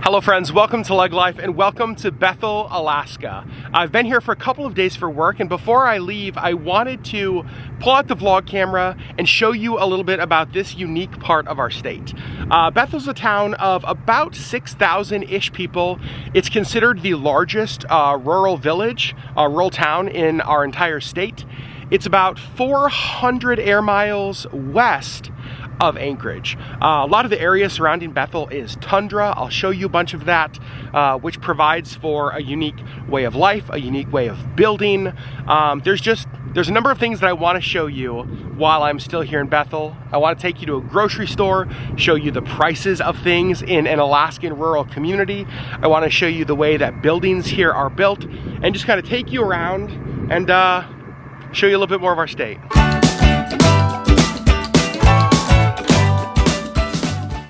Hello friends, welcome to LeggLife and welcome to Bethel, Alaska. I've been here for a couple of days for work, and before I leave I wanted to pull out the vlog camera and show you a little bit about this unique part of our state. Bethel's a town of about 6,000-ish people. It's considered the largest rural village, rural town in our entire state. It's about 400 air miles west of Anchorage. A lot of the area surrounding Bethel is tundra. I'll show you a bunch of that, which provides for a unique way of life, a unique way of building. There's a number of things that I want to show you while I'm still here in Bethel. I want to take you to a grocery store, show you the prices of things in an Alaskan rural community. I want to show you the way that buildings here are built, and just kind of take you around and show you a little bit more of our state.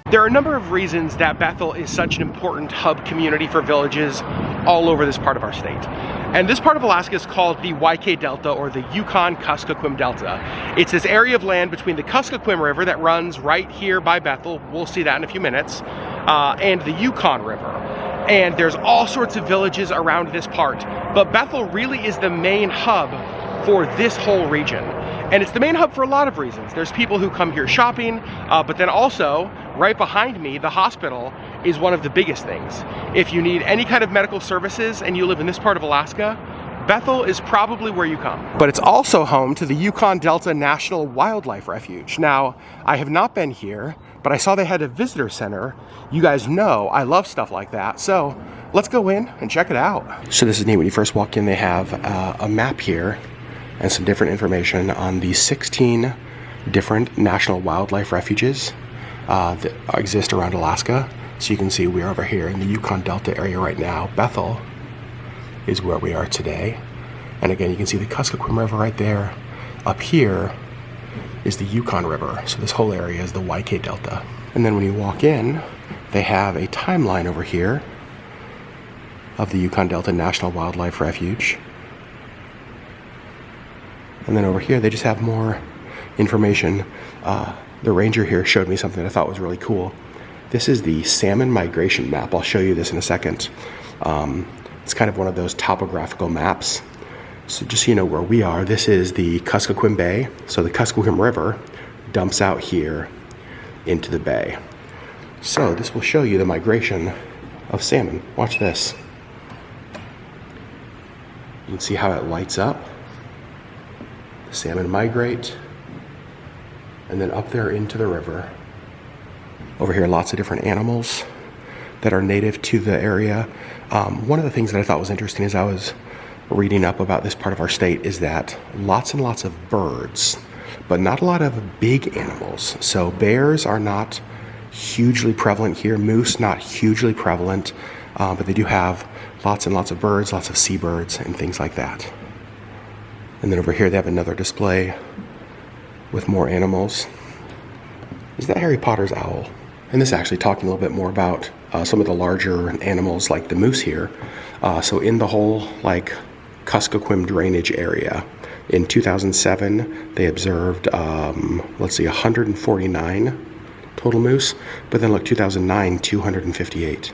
There are a number of reasons that Bethel is such an important hub community for villages all over this part of our state. And this part of Alaska is called the YK Delta, or the Yukon Kuskokwim Delta. It's this area of land between the Kuskokwim River that runs right here by Bethel, we'll see that in a few minutes, and the Yukon River. And there's all sorts of villages around this part, but Bethel really is the main hub for this whole region. And it's the main hub for a lot of reasons. There's people who come here shopping, but then also, right behind me, the hospital is one of the biggest things. If you need any kind of medical services and you live in this part of Alaska, Bethel is probably where you come. But it's also home to the Yukon Delta National Wildlife Refuge. Now, I have not been here, but I saw they had a visitor center. You guys know I love stuff like that, so let's go in and check it out. So this is neat. When you first walk in, they have a map here and some different information on the 16 different national wildlife refuges that exist around Alaska. So you can see we're over here in the Yukon Delta area right now. Bethel is where we are today. And again, you can see the Kuskokwim River right there. Up here is the Yukon River. So this whole area is the YK Delta. And then when you walk in, they have a timeline over here of the Yukon Delta National Wildlife Refuge. And then over here, they just have more information. The ranger here showed me something I thought was really cool. This is the salmon migration map. I'll show you this in a second. It's kind of one of those topographical maps. So just so you know where we are, this is the Kuskokwim Bay. So the Kuskokwim River dumps out here into the bay. So this will show you the migration of salmon. Watch this. You can see how it lights up. The salmon migrate, and then up there into the river. Over here, lots of different animals that are native to the area. One of the things that I thought was interesting as I was reading up about this part of our state is that lots and lots of birds, but not a lot of big animals. So bears are not hugely prevalent here, moose not hugely prevalent, but they do have lots and lots of birds, lots of seabirds and things like that. And then over here they have another display with more animals. Is that Harry Potter's owl? And this is actually talking a little bit more about some of the larger animals like the moose here. So in the whole Kuskokwim drainage area, in 2007 they observed, 149 total moose, but then look, 2009, 258.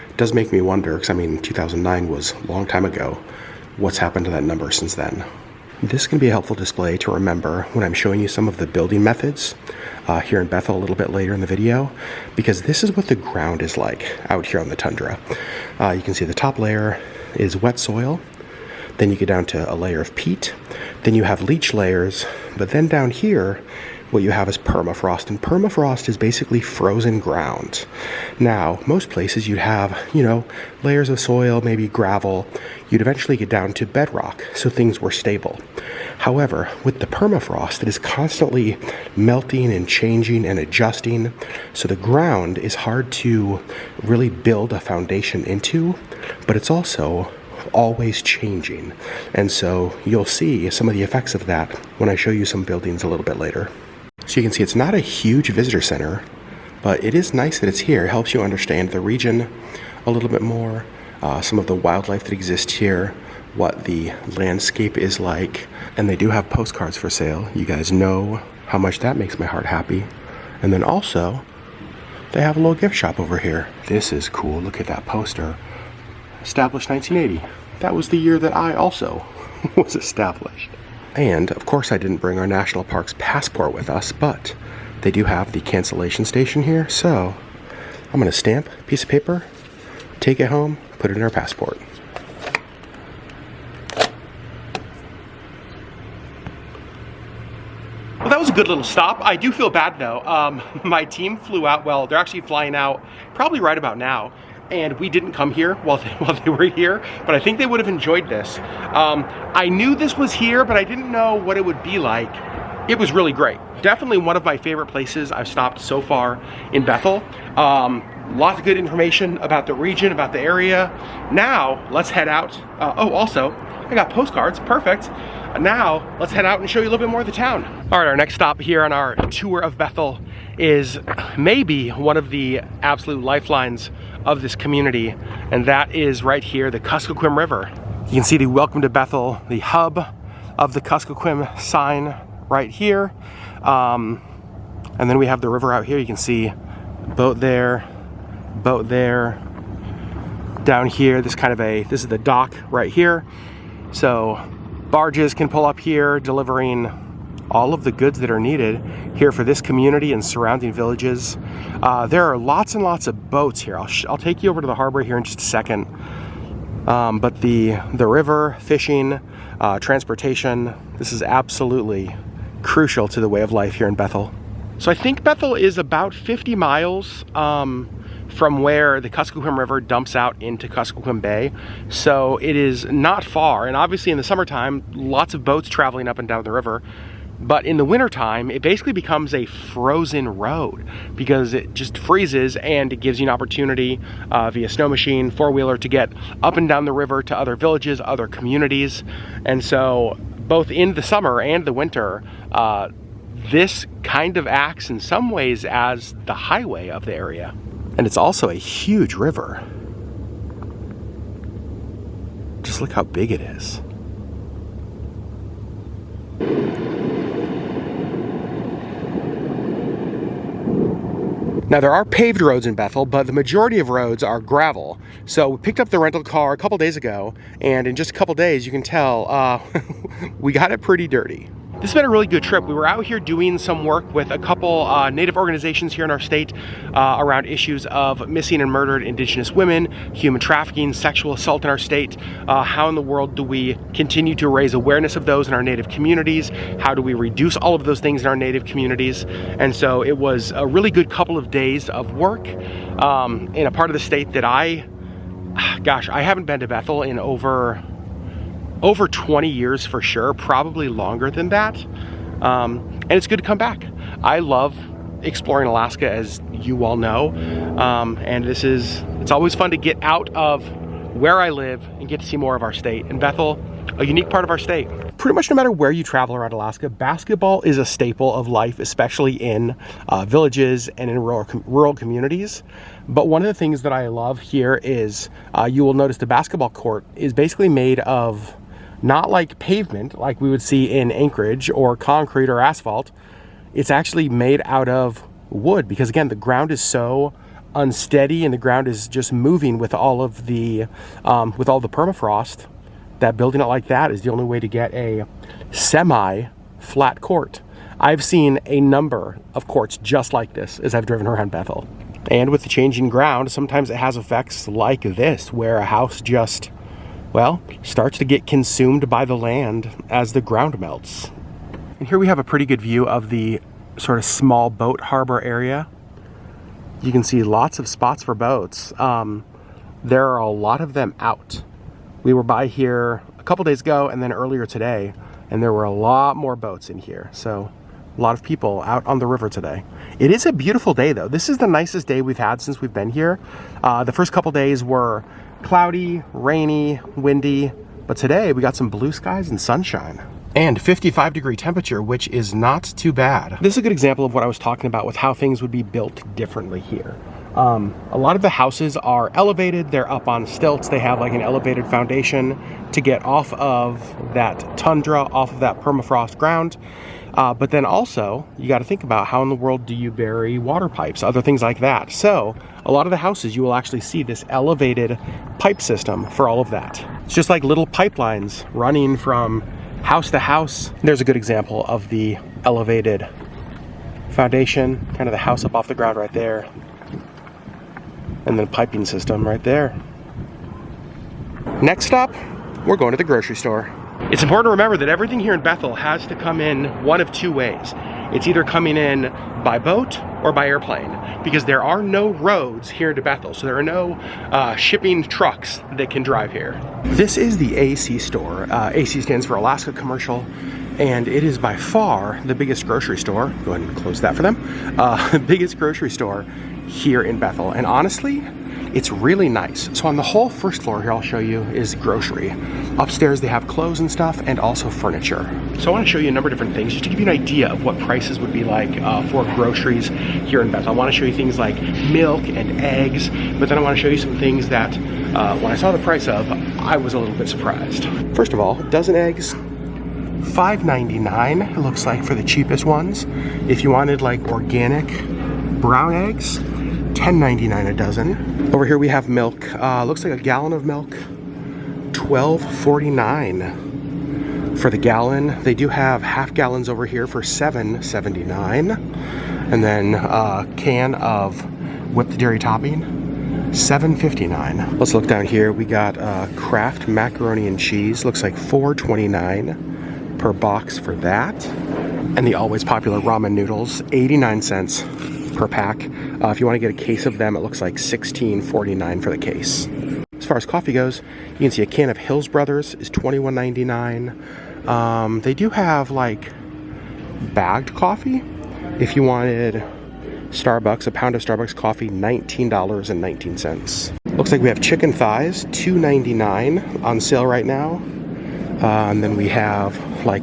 It does make me wonder, because I mean 2009 was a long time ago, what's happened to that number since then? This can be a helpful display to remember when I'm showing you some of the building methods here in Bethel a little bit later in the video, because this is what the ground is like out here on the tundra. You can see the top layer is wet soil, then you get down to a layer of peat, then you have leach layers, but then down here what you have is permafrost, and permafrost is basically frozen ground. Now, most places you'd have, layers of soil, maybe gravel. You'd eventually get down to bedrock, so things were stable. However, with the permafrost, it is constantly melting and changing and adjusting, so the ground is hard to really build a foundation into, but it's also always changing. And so you'll see some of the effects of that when I show you some buildings a little bit later. So you can see it's not a huge visitor center, but it is nice that it's here. It helps you understand the region a little bit more, some of the wildlife that exists here, what the landscape is like, and they do have postcards for sale. You guys know how much that makes my heart happy. And then also, they have a little gift shop over here. This is cool. Look at that poster. Established 1980. That was the year that I also was established. And of course I didn't bring our national parks passport with us, but they do have the cancellation station here, so I'm gonna stamp a piece of paper, take it home, put it in our passport. Well, that was a good little stop. I do feel bad though. My team flew out, well, they're actually flying out probably right about now, and we didn't come here while they were here, but I think they would have enjoyed this. I knew this was here, but I didn't know what it would be like. It was really great. Definitely one of my favorite places I've stopped so far in Bethel. Lots of good information about the region, about the area. Now, let's head out. Oh, also, I got postcards, perfect. Now, let's head out and show you a little bit more of the town. All right, our next stop here on our tour of Bethel is maybe one of the absolute lifelines of this community, and that is right here, the Kuskokwim River. You can see the Welcome to Bethel, the hub of the Kuskokwim sign right here. And then we have the river out here. You can see boat there, down here. This is the dock right here. So barges can pull up here, delivering all of the goods that are needed here for this community and surrounding villages. There are lots and lots of boats here. I'll take you over to the harbor here in just a second. But the river, fishing, transportation, this is absolutely crucial to the way of life here in Bethel. So I think Bethel is about 50 miles from where the Kuskokwim River dumps out into Kuskokwim Bay. So it is not far, and obviously in the summertime, lots of boats traveling up and down the river. But in the wintertime, it basically becomes a frozen road because it just freezes, and it gives you an opportunity via snow machine, four-wheeler, to get up and down the river to other villages, other communities. And so both in the summer and the winter, this kind of acts in some ways as the highway of the area. And it's also a huge river. Just look how big it is. Now, there are paved roads in Bethel, but the majority of roads are gravel. So we picked up the rental car a couple days ago, and in just a couple days, you can tell we got it pretty dirty. This has been a really good trip. We were out here doing some work with a couple Native organizations here in our state around issues of missing and murdered Indigenous women, human trafficking, sexual assault in our state. How in the world do we continue to raise awareness of those in our Native communities? How do we reduce all of those things in our Native communities? And so it was a really good couple of days of work in a part of the state that I haven't been to Bethel in over 20 years for sure, probably longer than that. And it's good to come back. I love exploring Alaska, as you all know. And it's always fun to get out of where I live and get to see more of our state. And Bethel, a unique part of our state. Pretty much no matter where you travel around Alaska, basketball is a staple of life, especially in villages and in rural communities. But one of the things that I love here is you will notice the basketball court is basically made of not like pavement like we would see in Anchorage or concrete or asphalt. It's actually made out of wood because, again, the ground is so unsteady and the ground is just moving with all of the permafrost, that building it like that is the only way to get a semi-flat court. I've seen a number of courts just like this as I've driven around Bethel. And with the changing ground, sometimes it has effects like this, where a house just, well, starts to get consumed by the land as the ground melts. And here we have a pretty good view of the sort of small boat harbor area. You can see lots of spots for boats. There are a lot of them out. We were by here a couple days ago and then earlier today, and there were a lot more boats in here. So a lot of people out on the river today. It is a beautiful day though. This is the nicest day we've had since we've been here. The first couple days were cloudy, rainy, windy, but today we got some blue skies and sunshine. And 55-degree temperature, which is not too bad. This is a good example of what I was talking about with how things would be built differently here. A lot of the houses are elevated, they're up on stilts, they have like an elevated foundation to get off of that tundra, off of that permafrost ground. But then also, you got to think about how in the world do you bury water pipes, other things like that. So a lot of the houses, you will actually see this elevated pipe system for all of that. It's just like little pipelines running from house to house. There's a good example of the elevated foundation, kind of the house up off the ground right there. And then piping system right there. Next up, we're going to the grocery store. It's important to remember that everything here in Bethel has to come in one of two ways. It's either coming in by boat or by airplane, because there are no roads here to Bethel, so there are no shipping trucks that can drive here. This is the AC store. AC stands for Alaska Commercial, and it is by far the biggest grocery store. Go ahead and close that for them. The biggest grocery store here in Bethel, and honestly, it's really nice. So on the whole first floor here, I'll show you, is grocery. Upstairs they have clothes and stuff, and also furniture. So I want to show you a number of different things just to give you an idea of what prices would be like for groceries here in Bethel. I want to show you things like milk and eggs, but then I want to show you some things that when I saw the price of, I was a little bit surprised. First of all, a dozen eggs, $5.99 it looks like for the cheapest ones. If you wanted like organic brown eggs, $10.99 a dozen. Over here we have milk. Looks like a gallon of milk, $12.49 for the gallon. They do have half gallons over here for $7.79, and then a can of whipped dairy topping, $7.59. Let's look down here. We got Kraft macaroni and cheese. Looks like $4.29 per box for that, and the always popular ramen noodles, 89 cents per pack. If you want to get a case of them, it looks like $16.49 for the case. As far as coffee goes, you can see a can of Hills Brothers is $21.99. They do have like bagged coffee. If you wanted Starbucks, a pound of Starbucks coffee, $19.19. Looks like we have chicken thighs, $2.99 on sale right now. And then we have like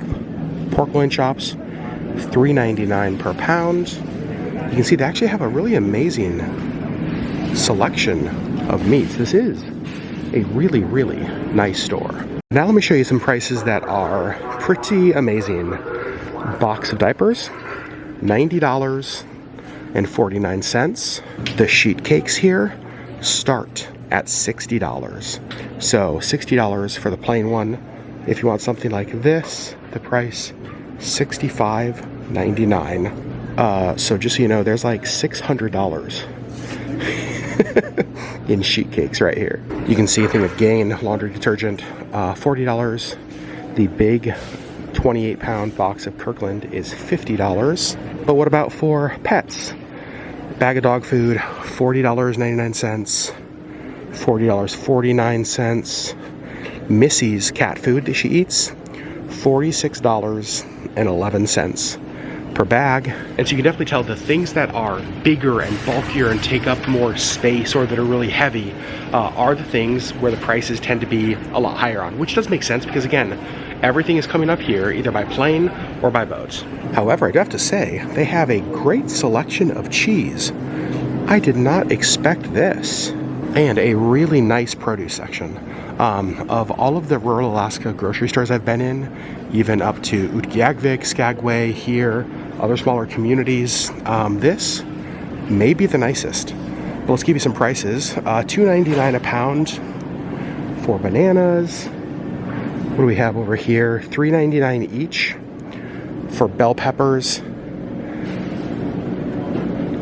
pork loin chops, $3.99 per pound. You can see they actually have a really amazing selection of meats. This is a really, really nice store. Now let me show you some prices that are pretty amazing. Box of diapers, $90.49. The sheet cakes here start at $60. So $60 for the plain one. If you want something like this, the price $65.99. So just so you know, there's like $600 in sheet cakes right here. You can see a thing of Gain laundry detergent, $40. The big 28-pound box of Kirkland is $50. But what about for pets? Bag of dog food, $40.99, $40.49. Missy's cat food that she eats, $46.11 per bag. And so you can definitely tell the things that are bigger and bulkier and take up more space, or that are really heavy, are the things where the prices tend to be a lot higher on, which does make sense because again, everything is coming up here either by plane or by boat. However, I do have to say, they have a great selection of cheese. I did not expect this. And a really nice produce section. Of all of the rural Alaska grocery stores I've been in, even up to Utqiagvik, Skagway, here, other smaller communities, this may be the nicest. But let's give you some prices. $2.99 a pound for bananas. What do we have over here? $3.99 each for bell peppers.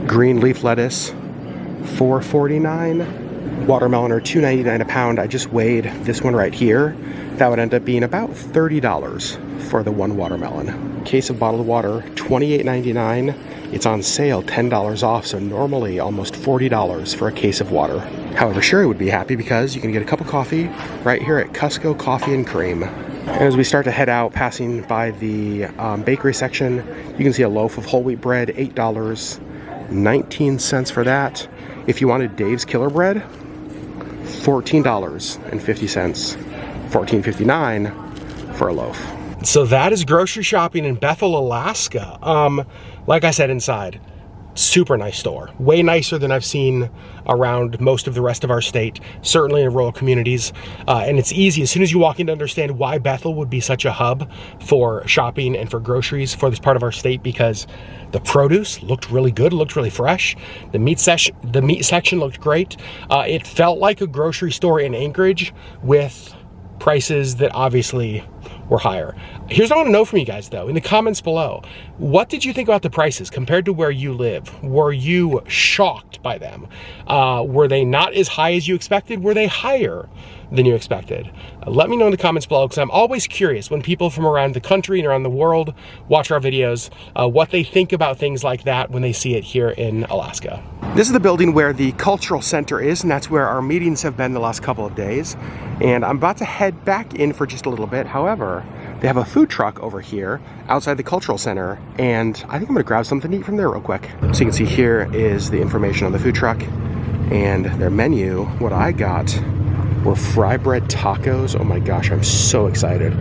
Green leaf lettuce, $4.49. Watermelon are $2.99 a pound. I just weighed this one right here. That would end up being about $30 for the one watermelon. Case of bottled water, $28.99. It's on sale, $10 off, so normally almost $40 for a case of water. However, Sherri would be happy because you can get a cup of coffee right here at Kuskokwim Coffee and Cream. And as we start to head out, passing by the bakery section, you can see a loaf of whole wheat bread, $8, 19 cents for that. If you wanted Dave's Killer Bread, $14.50, $14.59 for a loaf. So that is grocery shopping in Bethel, Alaska. Like I said, inside, super nice store. Way nicer than I've seen around most of the rest of our state, certainly in rural communities. And it's easy, as soon as you walk in, to understand why Bethel would be such a hub for shopping and for groceries for this part of our state, because the produce looked really good, looked really fresh. The meat section looked great. It felt like a grocery store in Anchorage with prices that obviously were higher. Here's what I want to know from you guys though, in the comments below. What did you think about the prices compared to where you live? Were you shocked by them? Were they not as high as you expected? Were they higher than you expected? Let me know in the comments below, because I'm always curious when people from around the country and around the world watch our videos, what they think about things like that when they see it here in Alaska. This is the building where the cultural center is, and that's where our meetings have been the last couple of days. And I'm about to head back in for just a little bit. However, they have a food truck over here outside the cultural center, and I think I'm gonna grab something to eat from there real quick. So you can see here is the information on the food truck and their menu. What I got were fry bread tacos. Oh my gosh, I'm so excited.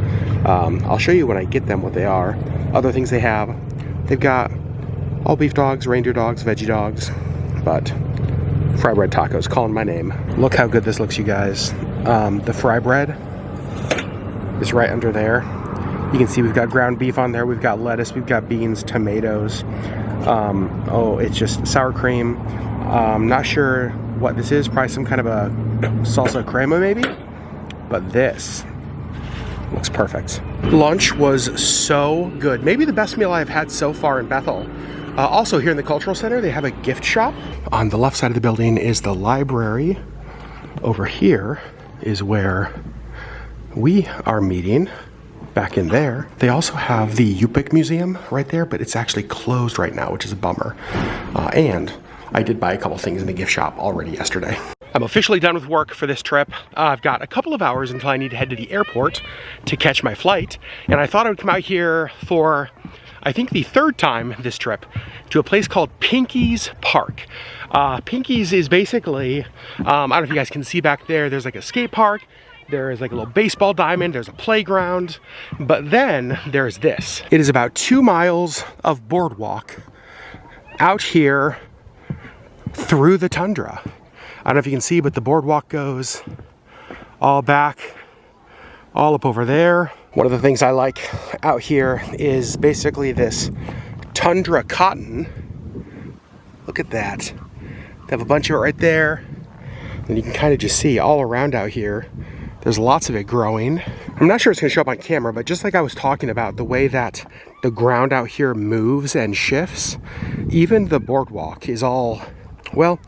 I'll show you when I get them what they are. Other things they have, they've got all beef dogs, reindeer dogs, veggie dogs, but fry bread tacos, calling my name. Look how good this looks, you guys. The fry bread is right under there. You can see we've got ground beef on there, we've got lettuce, we've got beans, tomatoes. Oh, it's just sour cream. Not sure what this is, probably some kind of a salsa crema maybe, but this looks perfect. Lunch was so good. Maybe the best meal I've had so far in Bethel. Also here in the cultural center, they have a gift shop. On the left side of the building is the library. Over here is where we are meeting. Back in there, they also have the Yupik Museum right there, but it's actually closed right now, which is a bummer. And I did buy a couple things in the gift shop already yesterday. I'm officially done with work for this trip. I've got a couple of hours until I need to head to the airport to catch my flight. And I thought I would come out here for, I think, the third time this trip, to a place called Pinky's Park. Pinky's is basically, I don't know if you guys can see back there, there's like a skate park. There is like a little baseball diamond, there's a playground, but then there's this. It is about 2 miles of boardwalk out here through the tundra. I don't know if you can see, but the boardwalk goes all back, all up over there. One of the things I like out here is basically this tundra cotton. Look at that. They have a bunch of it right there. And you can kind of just see all around out here, there's lots of it growing. I'm not sure it's gonna show up on camera, but just like I was talking about, the way that the ground out here moves and shifts, even the boardwalk is all, well,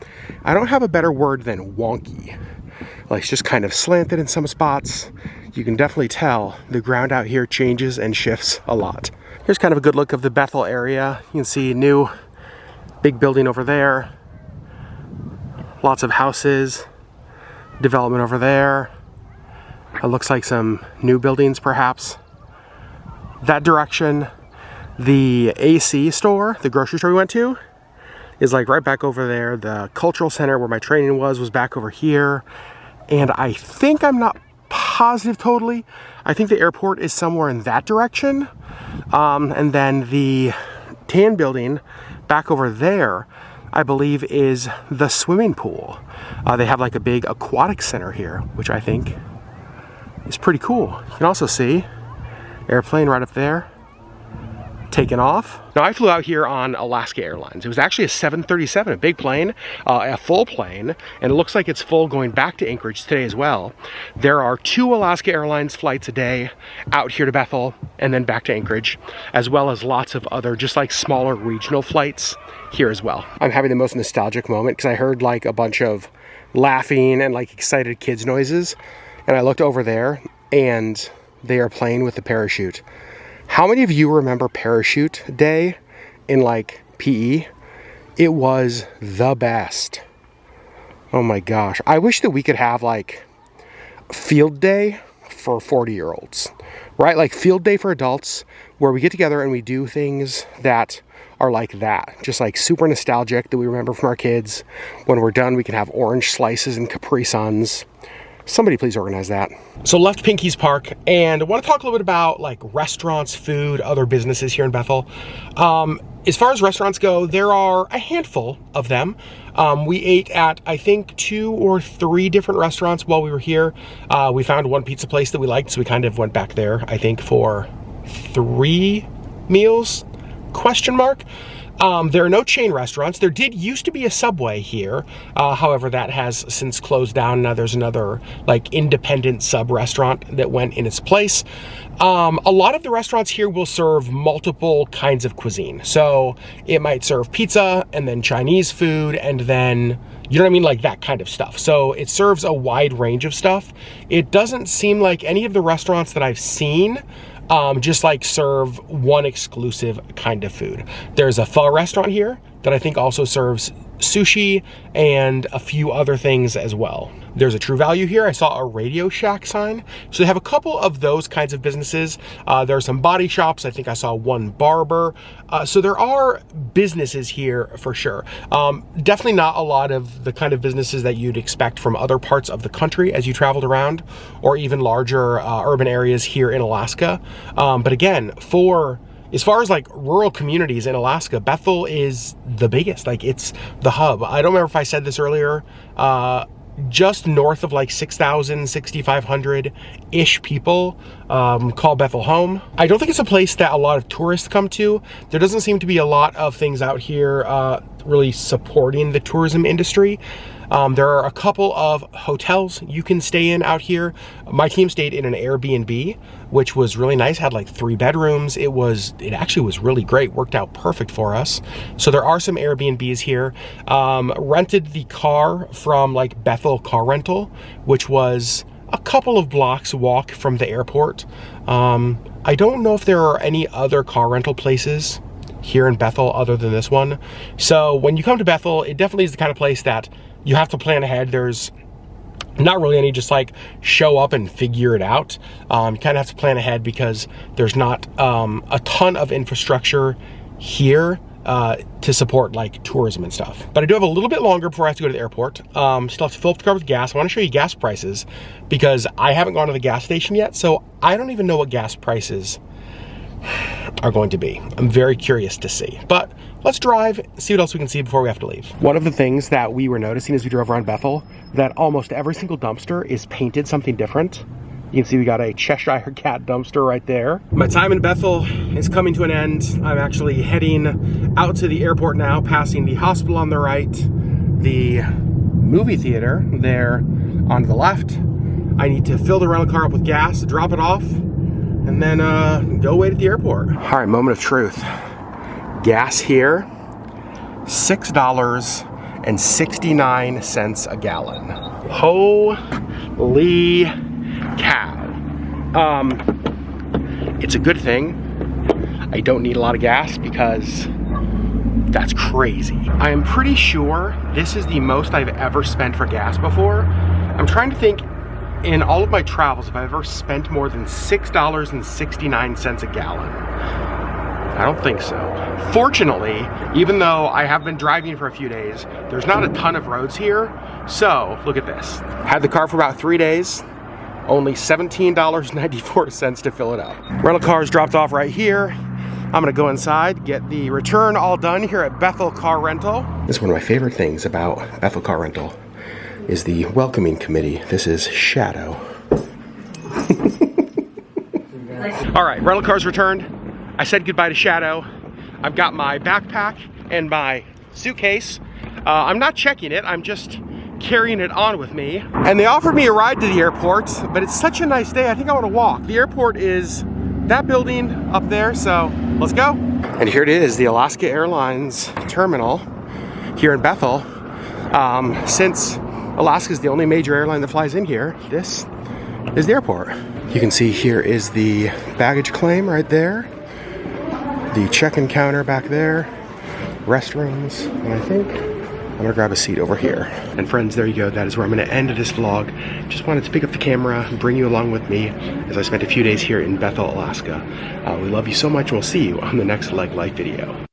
I don't have a better word than wonky. Like, it's just kind of slanted in some spots. You can definitely tell the ground out here changes and shifts a lot. Here's kind of a good look of the Bethel area. You can see a new big building over there. Lots of houses, development over there. It looks like some new buildings perhaps. That direction, the AC store, the grocery store we went to, is like right back over there. The cultural center where my training was back over here. And I think, I'm not positive totally, I think the airport is somewhere in that direction. And then the tan building back over there, I believe, is the swimming pool. They have like a big aquatic center here, which I think is pretty cool. You can also see airplane right up there taking off. Now, I flew out here on Alaska Airlines. It was actually a 737, a big plane, a full plane, and it looks like it's full going back to Anchorage today as well. There are 2 Alaska Airlines flights a day out here to Bethel and then back to Anchorage, as well as lots of other just like smaller regional flights here as well. I'm having the most nostalgic moment because I heard like a bunch of laughing and like excited kids noises, and I looked over there and they are playing with the parachute. How many of you remember parachute day in like PE? It was the best. Oh my gosh. I wish that we could have like field day for 40-year-olds, right? Like field day for adults where we get together and we do things that are like that. Just like super nostalgic that we remember from our kids. When we're done, we can have orange slices and Capri Suns. Somebody please organize that. So left Pinky's Park, and I want to talk a little bit about like restaurants, food, other businesses here in Bethel. As far as restaurants go, there are a handful of them. We ate at, I think, 2 or 3 different restaurants while we were here. We found one pizza place that we liked, so we kind of went back there, I think, for 3 meals, question mark. There are no chain restaurants. There did used to be a Subway here. However, that has since closed down. Now there's another like independent sub restaurant that went in its place. A lot of the restaurants here will serve multiple kinds of cuisine. So it might serve pizza and then Chinese food and then, you know what I mean? Like that kind of stuff. So it serves a wide range of stuff. It doesn't seem like any of the restaurants that I've seen just like serve one exclusive kind of food. There's a pho restaurant here that I think also serves sushi and a few other things as well. There's a True Value here. I saw a Radio Shack sign. So they have a couple of those kinds of businesses. There are some body shops. I think I saw one barber. So there are businesses here for sure. Definitely not a lot of the kind of businesses that you'd expect from other parts of the country as you traveled around, or even larger urban areas here in Alaska. But again, as far as like rural communities in Alaska, Bethel is the biggest. Like it's the hub. I don't remember if I said this earlier. Just north of like 6,000, 6,500-ish people call Bethel home. I don't think it's a place that a lot of tourists come to. There doesn't seem to be a lot of things out here really supporting the tourism industry. There are a couple of hotels you can stay in out here. My team stayed in an Airbnb, which was really nice, had like 3 bedrooms. It actually was really great, worked out perfect for us. So there are some Airbnbs here. Rented the car from like Bethel Car Rental, which was a couple of blocks walk from the airport. I don't know if there are any other car rental places here in Bethel other than this one. So when you come to Bethel, it definitely is the kind of place that you have to plan ahead. There's not really any just like show up and figure it out. You kind of have to plan ahead because there's not a ton of infrastructure here to support like tourism and stuff. But I do have a little bit longer before I have to go to the airport. Still have to fill up the car with gas. I want to show you gas prices because I haven't gone to the gas station yet, so I don't even know what gas prices are going to be. I'm very curious to see, but let's drive, see what else we can see before we have to leave. One of the things that we were noticing as we drove around Bethel, that almost every single dumpster is painted something different. You can see we got a Cheshire Cat dumpster right there. My time in Bethel is coming to an end. I'm actually heading out to the airport now, passing the hospital on the right, the movie theater there on the left. I need to fill the rental car up with gas, drop it off, and then go wait at the airport. All right, moment of truth. Gas here, $6.69 a gallon. Holy cow. It's a good thing I don't need a lot of gas because that's crazy. I am pretty sure this is the most I've ever spent for gas before. I'm trying to think in all of my travels if I've ever spent more than $6.69 a gallon. I don't think so. Fortunately, even though I have been driving for a few days, there's not a ton of roads here. So look at this. Had the car for about 3 days, only $17.94 to fill it up. Rental car is dropped off right here. I'm gonna go inside, get the return all done here at Bethel Car Rental. This is one of my favorite things about Bethel Car Rental is the welcoming committee. This is Shadow. All right, rental car's returned. I said goodbye to Shadow. I've got my backpack and my suitcase. I'm not checking it, I'm just carrying it on with me. And they offered me a ride to the airport, but it's such a nice day, I think I want to walk. The airport is that building up there, so let's go. And here it is, the Alaska Airlines terminal here in Bethel. Since Alaska is the only major airline that flies in here, this is the airport. You can see here is the baggage claim right there, the check-in counter back there, restrooms, and I think I'm gonna grab a seat over here. And friends, there you go. That is where I'm gonna end this vlog. Just wanted to pick up the camera and bring you along with me as I spent a few days here in Bethel, Alaska. We love you so much, and we'll see you on the next LeggLife video.